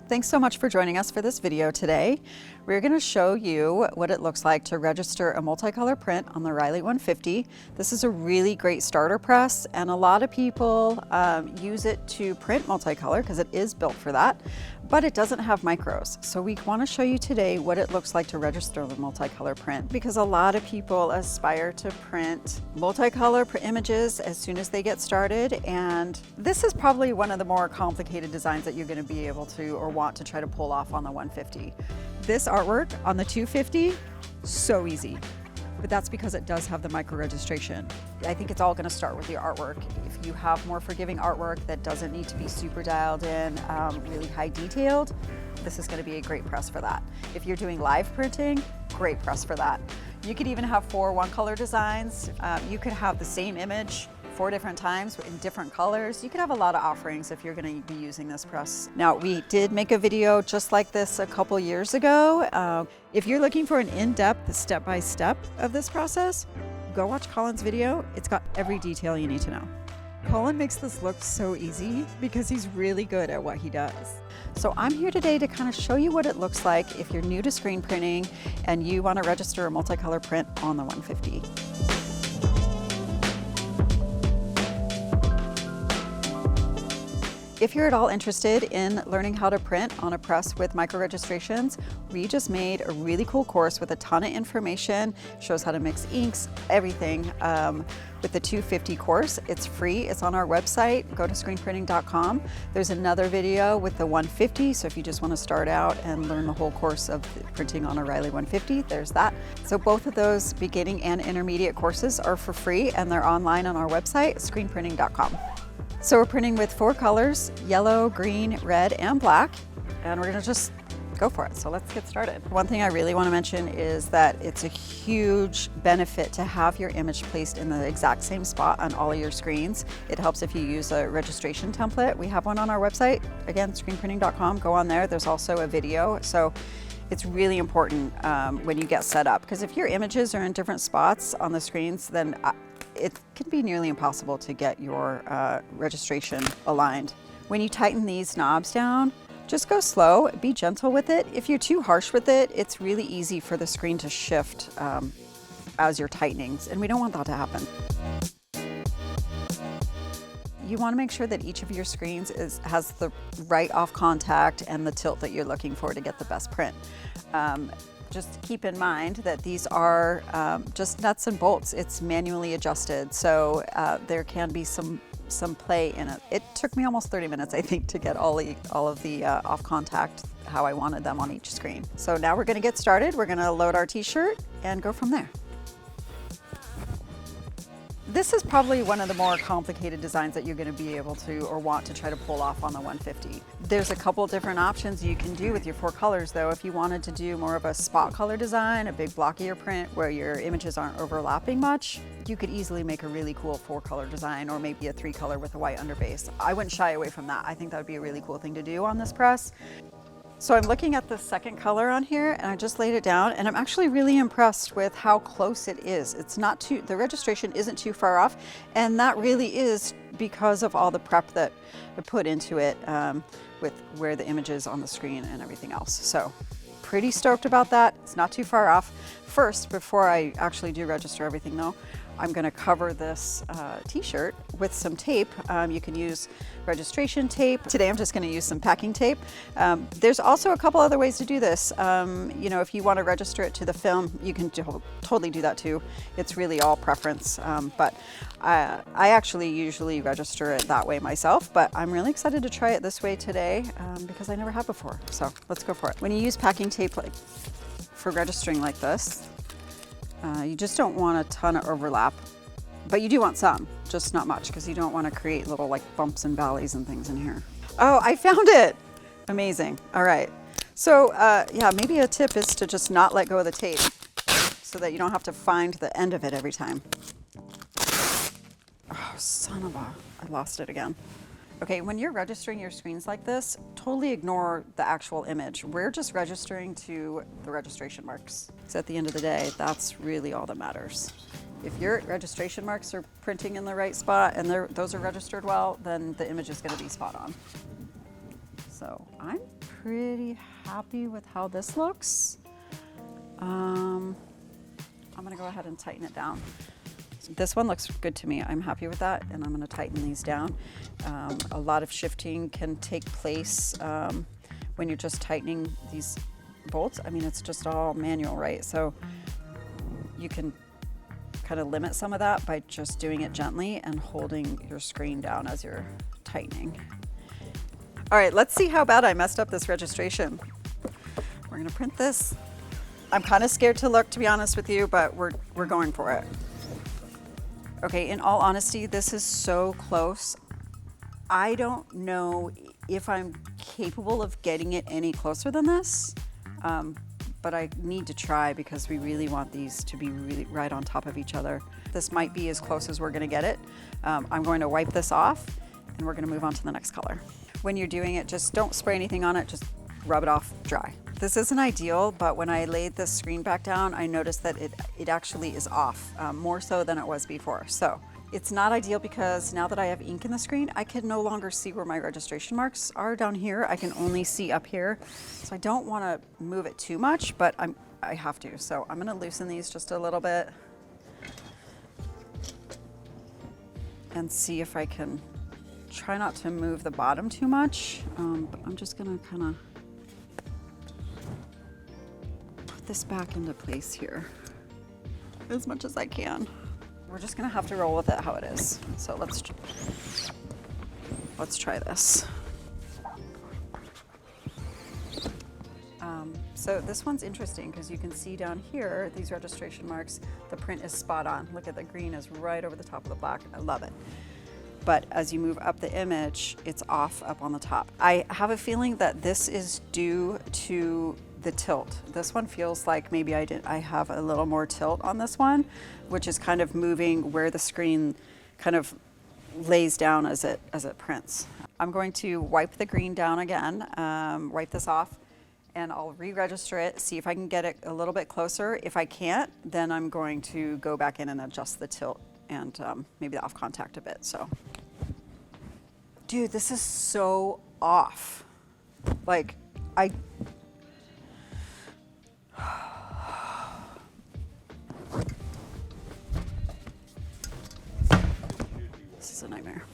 Thanks so much for joining us for this video today. We're going to show you what it looks like to register a multicolor print on the Riley 150. This is a really great starter press, and a lot of people use it to print multicolor because it is built for that, but it doesn't have micros. So we want to show you today what it looks like to register the multicolor print, because a lot of people aspire to print multicolor images as soon as they get started, and this is probably one of the more complicated designs that you're going to be able to or want to try to pull off on the 150. This artwork on the 250, so easy, but that's because it does have the micro registration. I think it's all going to start with the artwork. If you have more forgiving artwork that doesn't need to be super dialed in, really high detailed, this is going to be a great press for that. If you're doing live printing, great press for that. You could even have 4 one-color designs. You could have the same image 4 different times in different colors. You could have a lot of offerings if you're going to be using this press. Now, we did make a video just like this a couple years ago. If you're looking for an in-depth step-by-step of this process, go watch Colin's video. It's got every detail you need to know. Colin makes this look so easy because he's really good at what he does. So I'm here today to kind of show you what it looks like if you're new to screen printing and you want to register a multicolor print on the 150. If you're at all interested in learning how to print on a press with micro registrations, we just made a really cool course with a ton of information, shows how to mix inks, everything with the 250 course. It's free, it's on our website, go to screenprinting.com. There's another video with the 150, so if you just want to start out and learn the whole course of printing on a Riley 150, there's that. So both of those beginning and intermediate courses are for free, and they're online on our website, screenprinting.com. So we're printing with 4 colors, yellow, green, red, and black, and we're gonna just go for it. So let's get started. One thing I really wanna mention is that it's a huge benefit to have your image placed in the exact same spot on all of your screens. It helps if you use a registration template. We have one on our website, again, screenprinting.com, go on there. There's also a video. So it's really important when you get set up, because if your images are in different spots on the screens, then it can be nearly impossible to get your registration aligned. When you tighten these knobs down, just go slow, be gentle with it. If you're too harsh with it, it's really easy for the screen to shift as you're tightening, and we don't want that to happen. You want to make sure that each of your screens has the right off contact and the tilt that you're looking for to get the best print. Just keep in mind that these are just nuts and bolts. It's manually adjusted, so there can be some play in it. It took me almost 30 minutes, I think, to get all of the off contact how I wanted them on each screen. So now we're going to get started. We're going to load our t-shirt and go from there. This is probably one of the more complicated designs that you're going to be able to or want to try to pull off on the 150. There's a couple different options you can do with your 4 colors though. If you wanted to do more of a spot color design, a big blockier print where your images aren't overlapping much, you could easily make a really cool 4 color design, or maybe a 3 color with a white underbase. I wouldn't shy away from that. I think that would be a really cool thing to do on this press. So I'm looking at the second color on here, and I just laid it down, and I'm actually really impressed with how close it is. It's not too, the registration isn't too far off, and that really is because of all the prep that I put into it with where the image is on the screen and everything else. So pretty stoked about that. It's not too far off. First, before I actually do register everything though, I'm going to cover this t-shirt with some tape. You can use registration tape. Today I'm just going to use some packing tape. There's also a couple other ways to do this. You know, if you want to register it to the film, you can totally do that too. It's really all preference. But I actually usually register it that way myself, but I'm really excited to try it this way today because I never have before. So let's go for it. When you use packing tape for registering like this, you just don't want a ton of overlap, but you do want some, just not much, because you don't want to create little like bumps and valleys and things in here. Oh, I found it! Amazing. All right. So yeah, maybe a tip is to just not let go of the tape so that you don't have to find the end of it every time. Oh, son of a, I lost it again. Okay, when you're registering your screens like this, totally ignore the actual image. We're just registering to the registration marks. Because at the end of the day, that's really all that matters. If your registration marks are printing in the right spot and those are registered well, then the image is going to be spot on. So I'm pretty happy with how this looks. I'm gonna go ahead and tighten it down. This one looks good to me. I'm happy with that, and I'm gonna tighten these down. A lot of shifting can take place when you're just tightening these bolts. I mean, it's just all manual, right? So you can kind of limit some of that by just doing it gently and holding your screen down as you're tightening. All right, let's see how bad I messed up this registration. We're gonna print this. I'm kind of scared to look, to be honest with you, but we're going for it. Okay, in all honesty, this is so close. I don't know if I'm capable of getting it any closer than this, but I need to try because we really want these to be really right on top of each other. This might be as close as we're gonna get it. I'm going to wipe this off and we're gonna move on to the next color. When you're doing it, just don't spray anything on it, just rub it off dry. This isn't ideal, but when I laid the screen back down, I noticed that it actually is off, more so than it was before. So it's not ideal because now that I have ink in the screen, I can no longer see where my registration marks are down here. I can only see up here. So I don't want to move it too much, but I have to. So I'm going to loosen these just a little bit and see if I can try not to move the bottom too much. But I'm just going to kind of put this back into place here as much as I can. We're just gonna have to roll with it how it is. So let's try this. So this one's interesting because you can see down here, these registration marks, the print is spot on. Look at the green is right over the top of the black. I love it. But as you move up the image, it's off up on the top. I have a feeling that this is due to the tilt. This one feels like maybe I have a little more tilt on this one, which is kind of moving where the screen kind of lays down as it prints. I'm going to wipe the green down again, wipe this off, and I'll re-register it, see if I can get it a little bit closer. If I can't, then I'm going to go back in and adjust the tilt and maybe the off contact a bit. So, dude, this is so off. Like, this is a nightmare.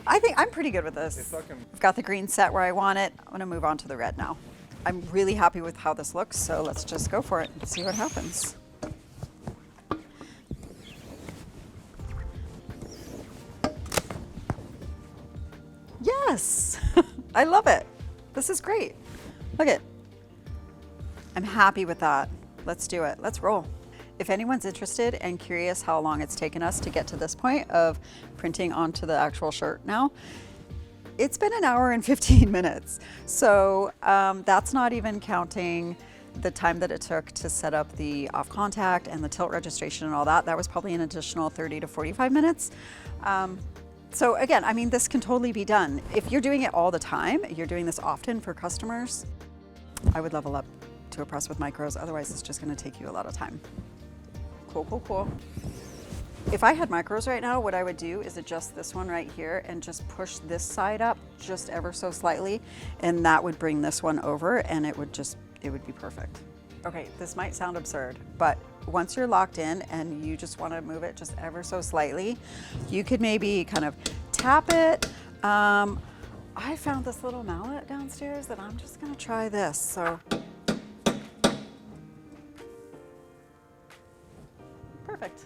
I think I'm pretty good with this. I've got the green set where I want it. I'm gonna move on to the red now. I'm really happy with how this looks, so let's just go for it and see what happens. Yes, I love it. This is great. Look at, I'm happy with that. Let's do it, let's roll. If anyone's interested and curious how long it's taken us to get to this point of printing onto the actual shirt now, it's been 1 hour and 15 minutes. So that's not even counting the time that it took to set up the off contact and the tilt registration and all that. That was probably an additional 30 to 45 minutes. So again, I mean, this can totally be done. If you're doing it all the time, you're doing this often for customers, I would level up to a press with micros. Otherwise, it's just gonna take you a lot of time. Cool, cool, cool. If I had micros right now, what I would do is adjust this one right here and just push this side up just ever so slightly. And that would bring this one over and it would be perfect. Okay, this might sound absurd, but once you're locked in and you just want to move it just ever so slightly, you could maybe kind of tap it. I found this little mallet downstairs and I'm just gonna try this. So, perfect.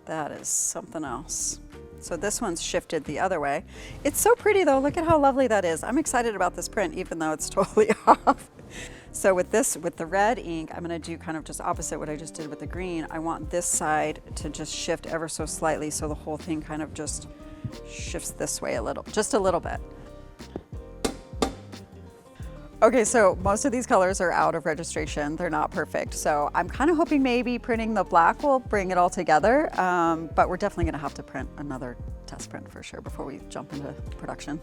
That is something else. So this one's shifted the other way. It's so pretty though, look at how lovely that is. I'm excited about this print even though it's totally off. So with the red ink, I'm gonna do kind of just opposite what I just did with the green. I want this side to just shift ever so slightly so the whole thing kind of just shifts this way a little, just a little bit. Okay, so most of these colors are out of registration. They're not perfect. So I'm kind of hoping maybe printing the black will bring it all together, but we're definitely gonna have to print another test print for sure before we jump into production.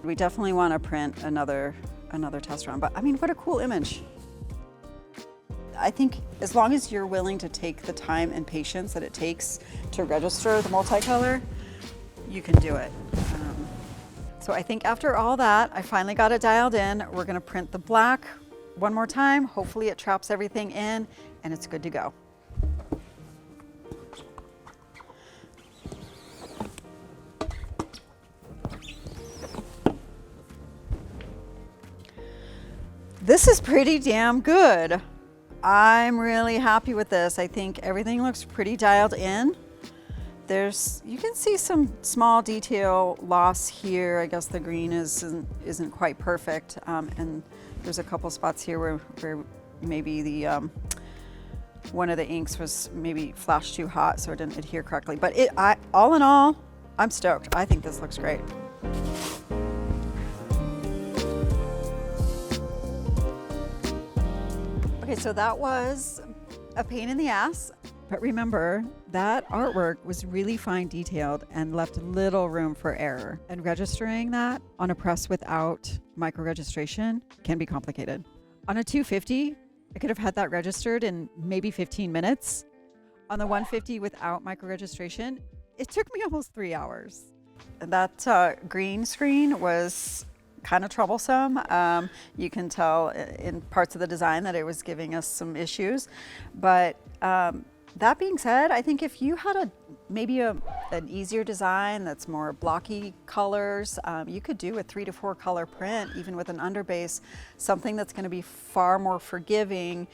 We definitely wanna print another test run, but I mean, what a cool image. I think as long as you're willing to take the time and patience that it takes to register the multicolor, you can do it. So I think after all that, I finally got it dialed in. We're gonna print the black one more time. Hopefully it traps everything in and it's good to go. This is pretty damn good. I'm really happy with this. I think everything looks pretty dialed in. You can see some small detail loss here. I guess the green isn't quite perfect. And there's a couple spots here where maybe the one of the inks was maybe flashed too hot, so it didn't adhere correctly. But all in all, I'm stoked. I think this looks great. Okay, so that was a pain in the ass, but remember that artwork was really fine detailed and left little room for error. And registering that on a press without micro registration can be complicated. On a 250, I could have had that registered in maybe 15 minutes. On the 150 without micro registration, it took me almost 3 hours. That green screen was kind of troublesome. You can tell in parts of the design that it was giving us some issues. But that being said, I think if you had maybe an easier design that's more blocky colors, you could do a 3 to 4 color print, even with an underbase, something that's going to be far more forgiving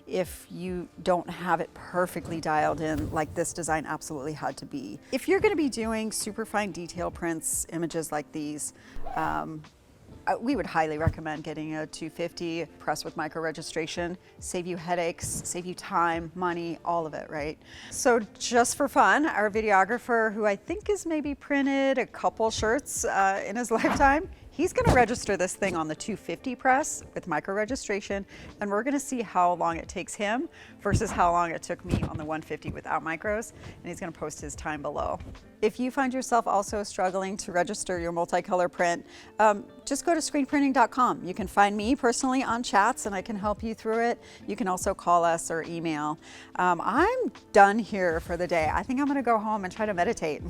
if you don't have it perfectly dialed in like this design absolutely had to be. If you're going to be doing super fine detail prints, images like these, we would highly recommend getting a 250 press with micro registration. Save you headaches, save you time, money, all of it, right? So just for fun, our videographer, who I think has maybe printed a couple shirts in his lifetime, he's gonna register this thing on the 250 press with micro registration, and we're gonna see how long it takes him versus how long it took me on the 150 without micros, and he's gonna post his time below. If you find yourself also struggling to register your multicolor print, just go to screenprinting.com. You can find me personally on chats and I can help you through it. You can also call us or email. I'm done here for the day. I think I'm gonna go home and try to meditate.